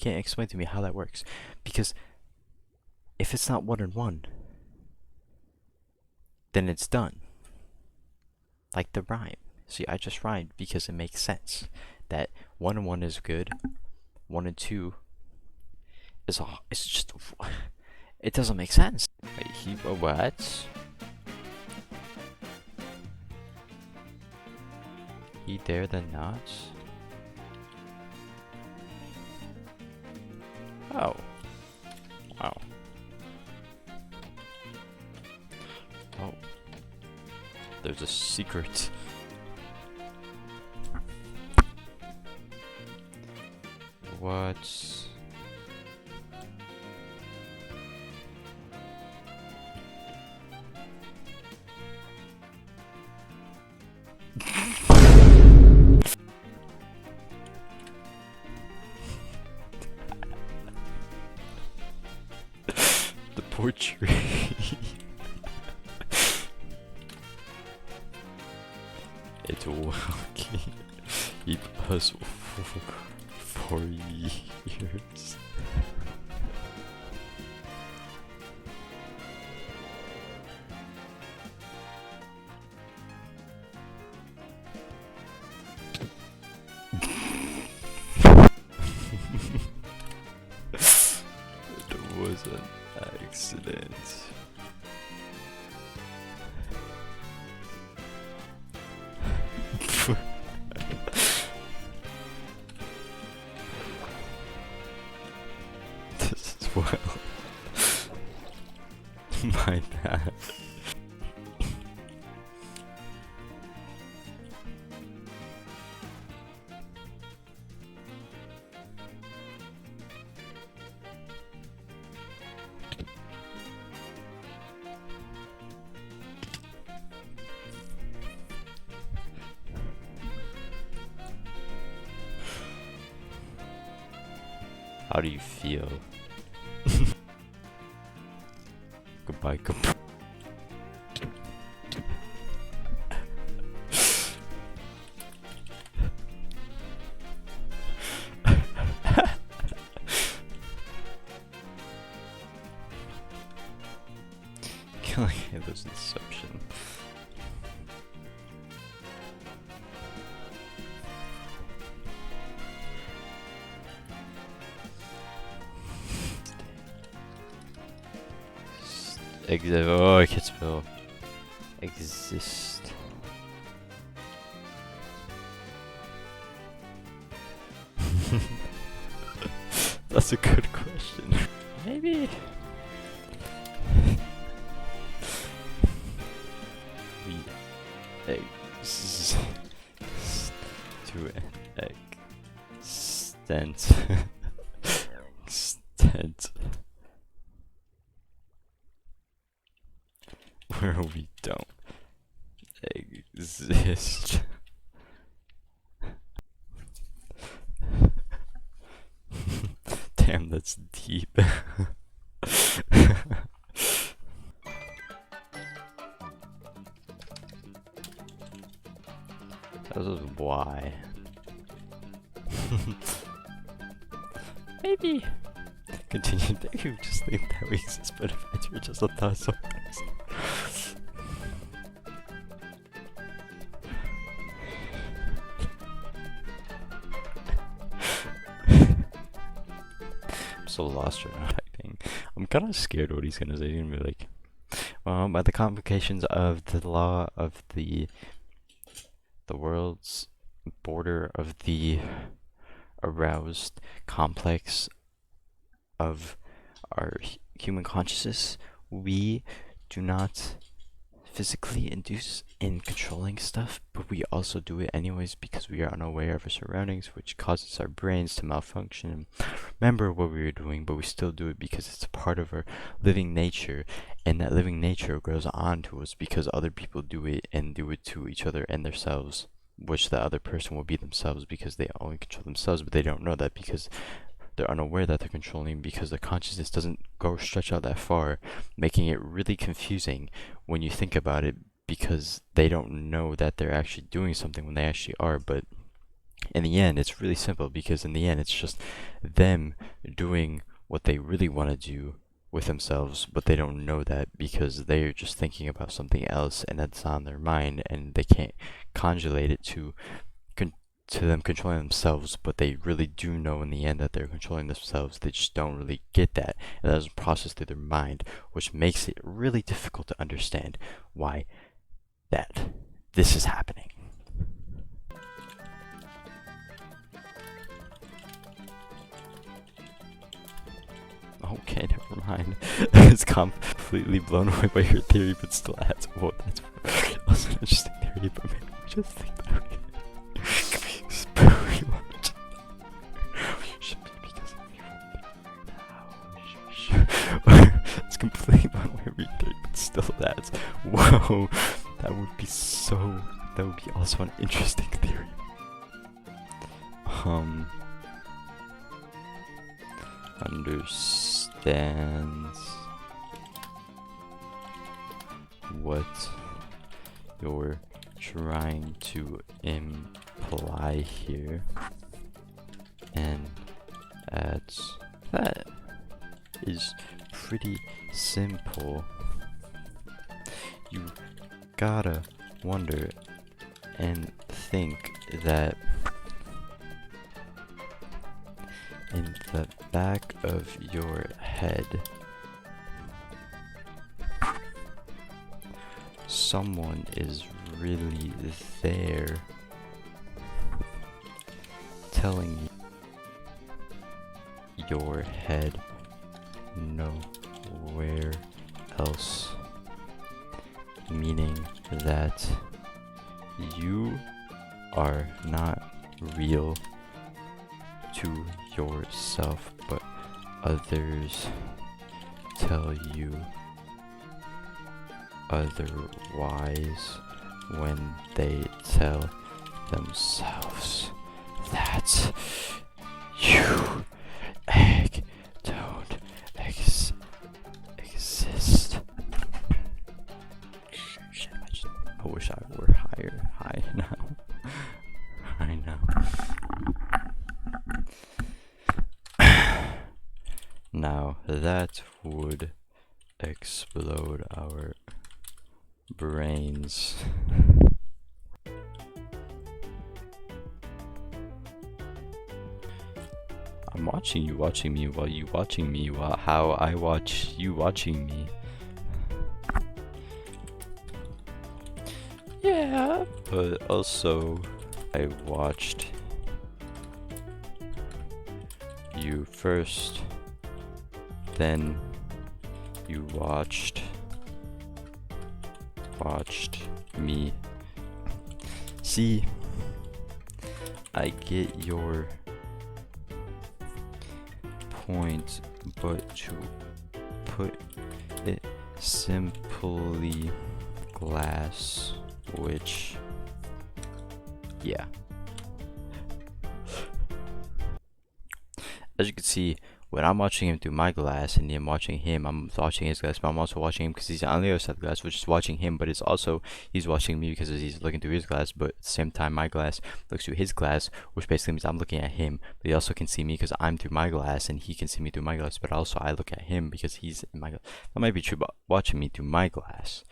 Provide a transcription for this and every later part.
can't explain to me how that works. Because if it's not 1 and 1, then it's done. Like the rhyme. See, I just rhymed because it makes sense that 1 and 1 is good, 1 and 2 is all. It's just. It doesn't make sense. Wait, what? He dare the nuts? Oh. Wow. Oh. There's a secret. What? The poor tree. It will keep us for years. It was an accident. This is well. My bad. How do you feel? Goodbye, goodbye. Killing Halo's Inception. Oh, I can't spell. Exist. That's a good question. Maybe. We exist to an extent. Extent. Where we don't exist. Damn, that's deep. That was why. Maybe. Continue. Maybe we just think that we exist, but if we're just a thousand. I'm so lost right now. Typing. I'm kind of scared what he's gonna say. He's gonna be like, well, by the complications of the law of the world's border of the aroused complex of our human consciousness, we do not physically induce in controlling stuff, but we also do it anyways because we are unaware of our surroundings, which causes our brains to malfunction and remember what we were doing, but we still do it because it's a part of our living nature, and that living nature grows on to us because other people do it and do it to each other and themselves, which the other person will be themselves because they only control themselves, but they don't know that because they're unaware that they're controlling because their consciousness doesn't go stretch out that far, making it really confusing when you think about it because they don't know that they're actually doing something when they actually are. But In the end, it's really simple because in the end, it's just them doing what they really want to do with themselves, but they don't know that because they're just thinking about something else and that's on their mind and they can't conjugate it to them controlling themselves, but they really do know in the end that they're controlling themselves. They just don't really get that, and that doesn't process through their mind, which makes it really difficult to understand why that this is happening. Okay, never mind. It's completely blown away by your theory, but still adds. Whoa, that's also an interesting theory, but maybe we just think that we should be because it's completely blown away by your theory, but still that's. Whoa, that would be so. That would be also an interesting theory. Understands what you're trying to imply here, and adds that is pretty simple. You gotta wonder and think that in the back of your head, someone is really there telling your head nowhere else, meaning that you are not real to yourself, but others tell you otherwise when they tell themselves that you don't exist. Shit, I wish I were high now. I know. Now that would explode our brains. I'm watching you watching me while you watching me, while how I watch you watching me. Yeah, but also I watched you first, then you watched me. See, I get your point, but to put it simply, glass, which, yeah. As you can see, when I'm watching him through my glass and I'm watching him, I'm watching his glass, but I'm also watching him because he's on the other side of the glass, which is watching him, but it's also, he's watching me because he's looking through his glass, but at the same time, my glass looks through his glass, which basically means I'm looking at him, but he also can see me because I'm through my glass, and he can see me through my glass, but also I look at him because he's in my glass. That might be true, but watching me through my glass,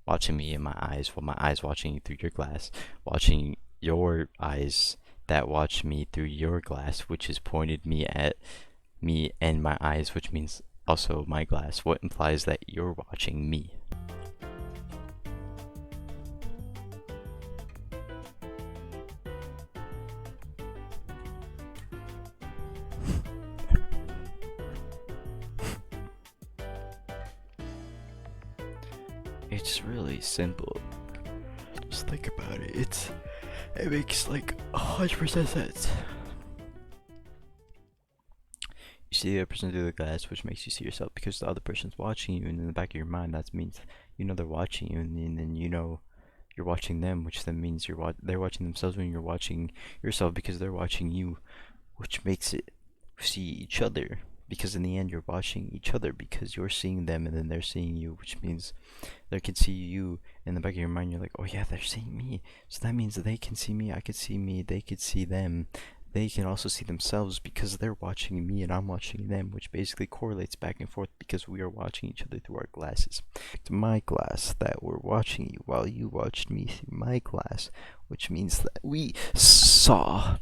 watching me in my eyes, while my eyes watching you through your glass, watching your eyes that watch me through your glass, which is pointed me at me and my eyes, which means also my glass, what implies that you're watching me. It's really simple. Just think about it. It makes like 100% sense. You see the other person through the glass, which makes you see yourself because the other person's watching you, and in the back of your mind, that means you know they're watching you, and then you know you're watching them, which then means they're watching themselves when you're watching yourself because they're watching you, which makes it see each other, because in the end you're watching each other, because you're seeing them and then they're seeing you, which means they can see you in the back of your mind. You're like, oh yeah, they're seeing me, so that means that they can see me, I could see me, they could see them, they can also see themselves because they're watching me and I'm watching them, which basically correlates back and forth because we are watching each other through our glasses. To my glass, that we're watching you while you watched me through my glass, which means that we saw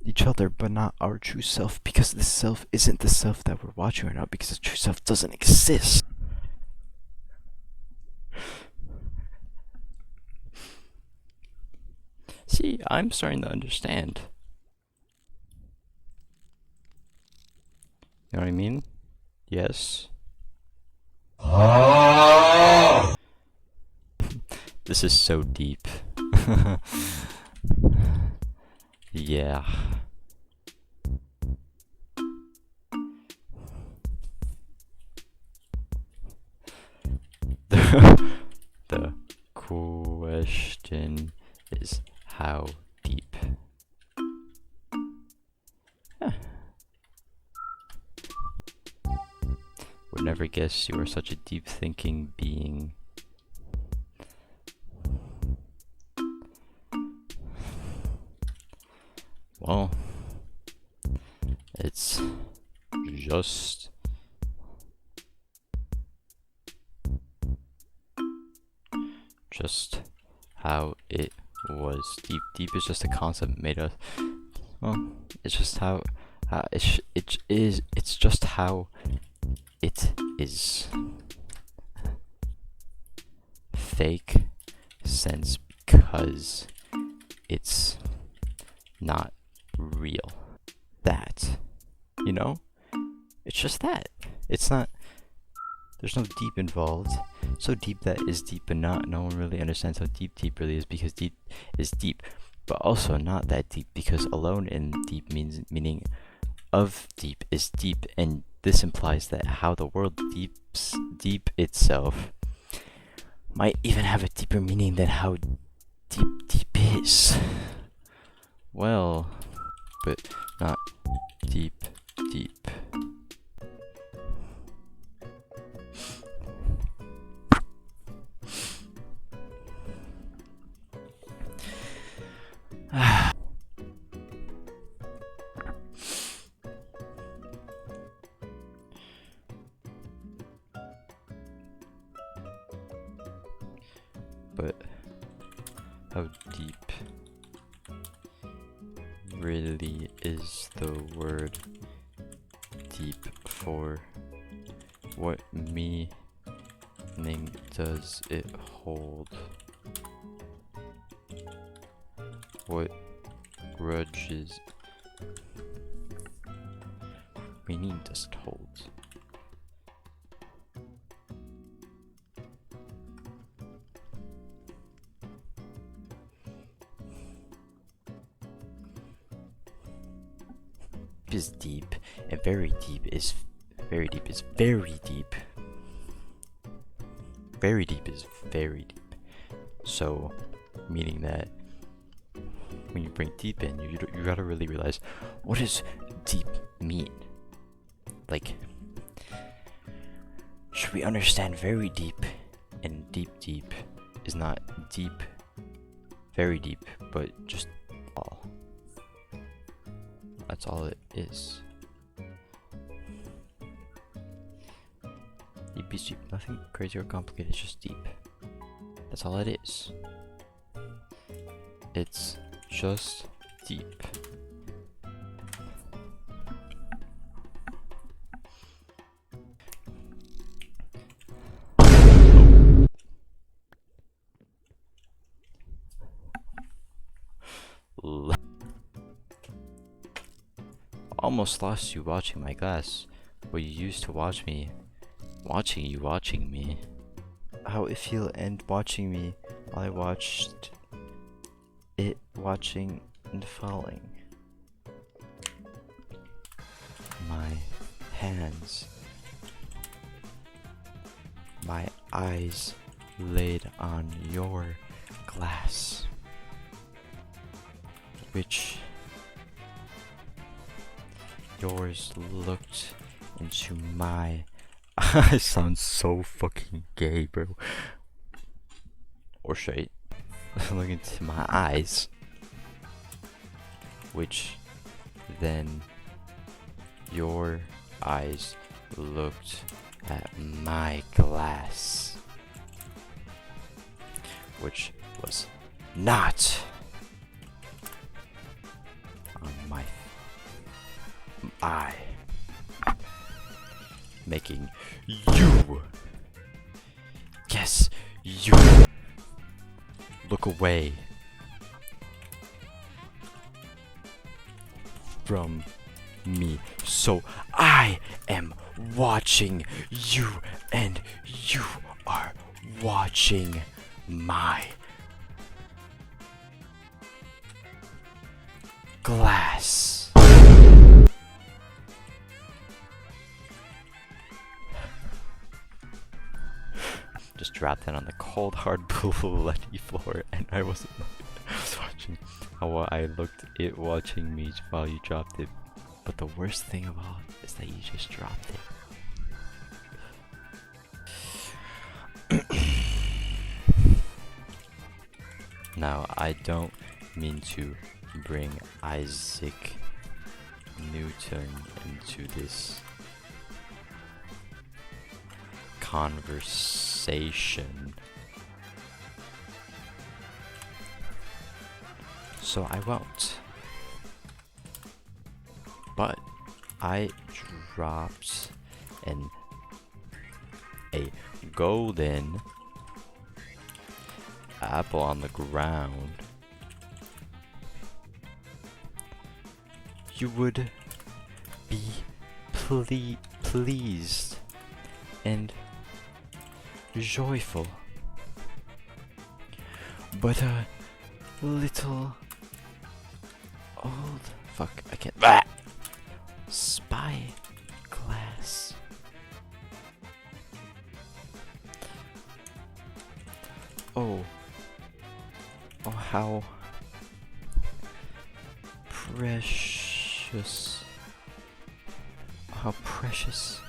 each other but not our true self, because the self isn't the self that we're watching right now, because the true self doesn't exist. See, I'm starting to understand. You know what I mean? Yes. This is so deep. Yeah. The question is how deep? Would never guess you are such a deep thinking being. Well, it's just how it was. Deep is just a concept made of. Well, it's just how it's just how it is. Fake sense because it's not real. That, you know? It's just that. It's not. There's no deep involved. So deep that is deep, but not. No one really understands how deep really is, because deep is deep, but also not that deep, because alone in deep meaning of deep is deep, and this implies that how the world deep itself might even have a deeper meaning than how deep is. Well, but not deep. But how deep really is the word deep for? What meaning does it hold? What grudges meaning does it hold? Is deep, and very deep is very deep is very deep. Very deep is very deep. So, meaning that when you bring deep in, you gotta really realize, what does deep mean? Like, should we understand very deep, and deep is not deep, very deep, but just all. That's all it is. Deep is deep. Nothing crazy or complicated, it's just deep. That's all it is. It's just deep. Almost lost you watching my glass, but you used to watch me, watching you watching me. How it feel and watching me while I watched it watching and falling. My hands, my eyes laid on your glass, which yours looked into my I sound so fucking gay, bro. Or straight. Look into my eyes, which then your eyes looked at my glass, which was not on my eye, making you, yes, you look away from me. So I am watching you, and you are watching my glass. Just dropped that on the cold, hard, bloody floor, and I was watching how I looked it watching me while you dropped it. But the worst thing of all is that you just dropped it. Now, I don't mean to bring Isaac Newton into this conversation, so I won't. But I dropped a golden apple on the ground. You would be pleased and joyful, but a little old I can't spy glass. Oh, how precious, how precious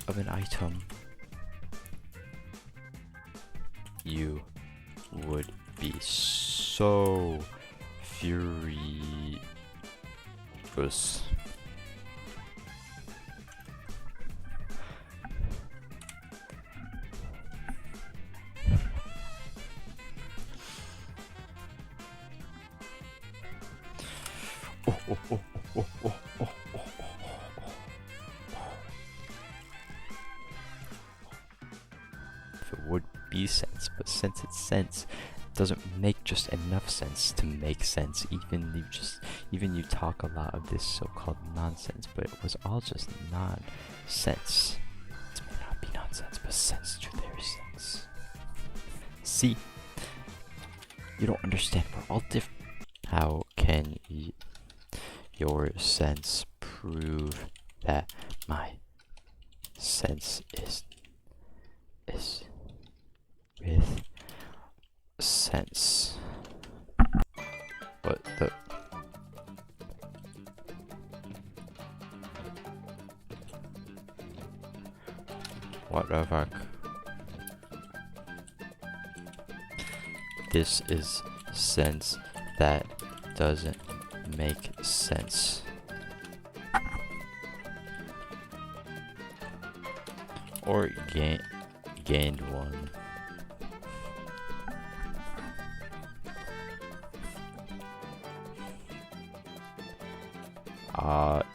of an item you would be so furious. If it would be sense, but since it's sense, it doesn't make just enough sense to make sense. Even you talk a lot of this so-called nonsense, but it was all just nonsense. It may not be nonsense, but sense to their sense. See, you don't understand. We're all different. How can your sense prove that my sense is with sense? But what the fuck? This is sense that doesn't make sense. Or gained one.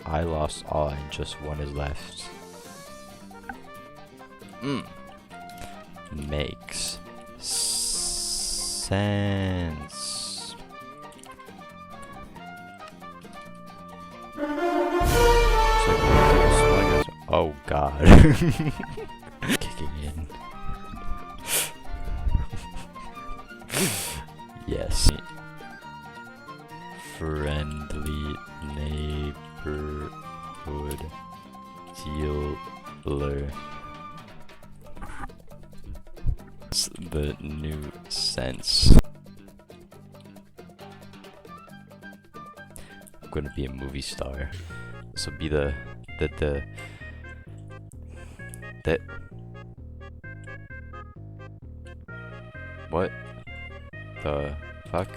I lost all and just one is left. Makes sense. Oh god. Kicking in. Yes. Friendly neighborhood dealer. It's the new sense. I'm gonna be a movie star. This will be the that what the fuck?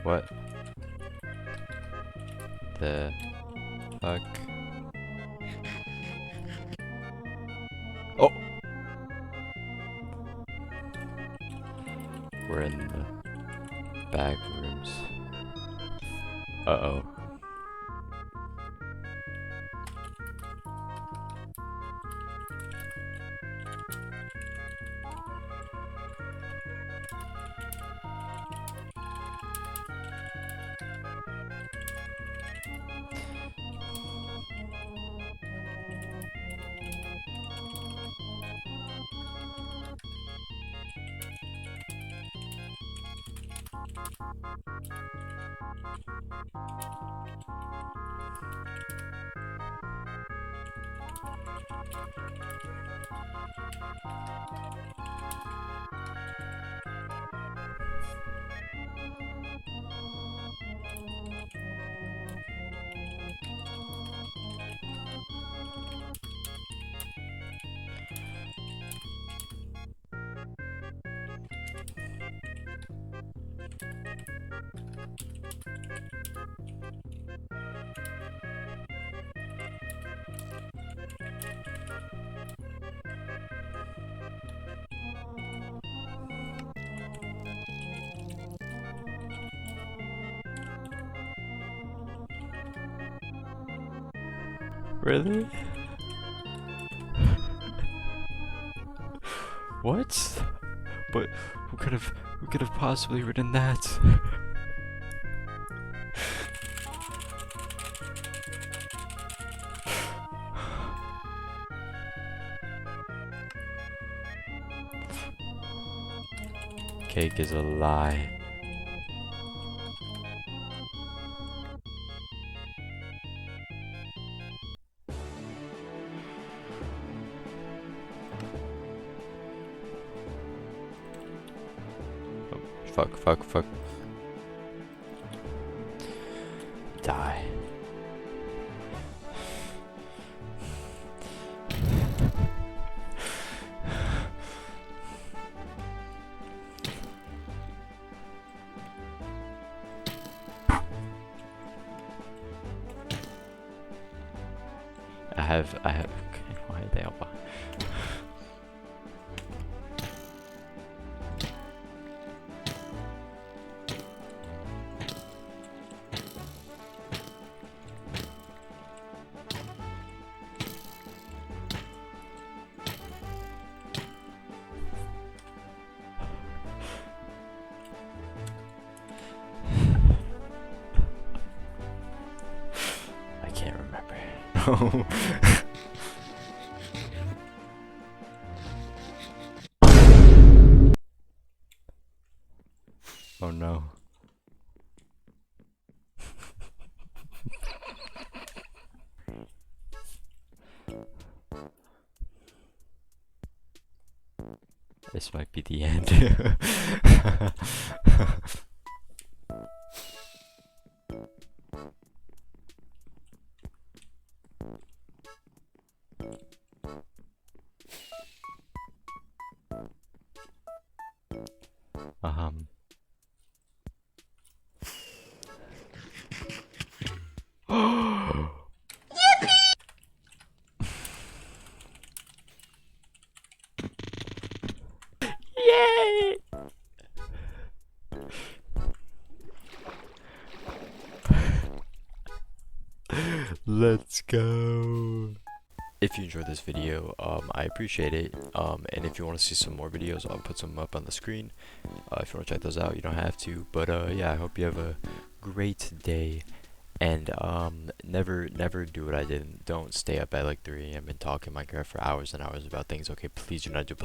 What the fuck? Oh! We're in the back rooms. Uh-oh. Really? What? But who could have possibly written that? Cake is a lie. Oh, fuck. Die. I have, okay, why are they all behind? I can't remember. Oh no. This might be the end. Yay! Let's go. If you enjoyed this video, I appreciate it. And if you want to see some more videos, I'll put some up on the screen. If you want to check those out, you don't have to. But yeah, I hope you have a great day. And never do what I did. Don't stay up at like 3 AM and talk in Minecraft for hours and hours about things. Okay, please do not do.